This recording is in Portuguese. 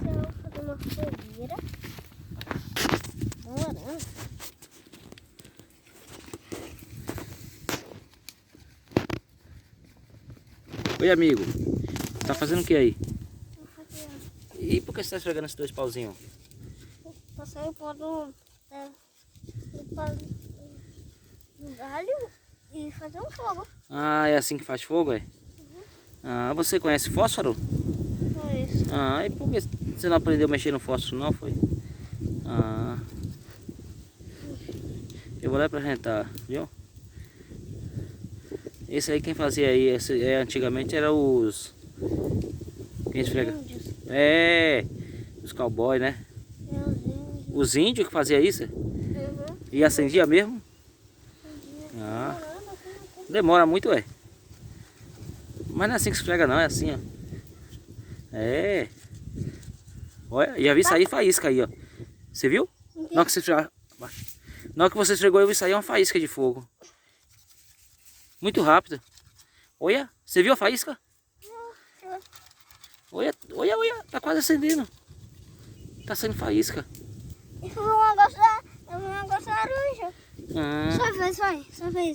eu vou fazer uma fogueira. Laranja. Oi, amigo. Tá fazendo o que aí? Vou fazer E por que você tá esfregando esses dois pauzinhos? passar o pó do galho e fazer um fogo. Ah, é assim que faz fogo, é? Ah, você conhece fósforo? Foi isso. Ah, e por que você não aprendeu a mexer no fósforo, não, foi? Ah. Eu vou lá apresentar, viu? Esse aí quem fazia aí, antigamente era os... Quem esfrega? Índios. É, os cowboys, né? É os índios. Os índios que faziam isso? Uhum. E acendia mesmo? Ah, demora muito, é. Mas não é assim que esfrega não, é assim, ó. É. Olha, já vi sair faísca aí, ó. Você viu? Na hora que você esfregou, na hora que você esfregou, eu vi sair uma faísca de fogo. Muito rápido. Olha, você viu a faísca? Olha, olha, olha, tá quase acendendo. Tá saindo faísca. Eu vou gostar laranja. Ah. Só fez.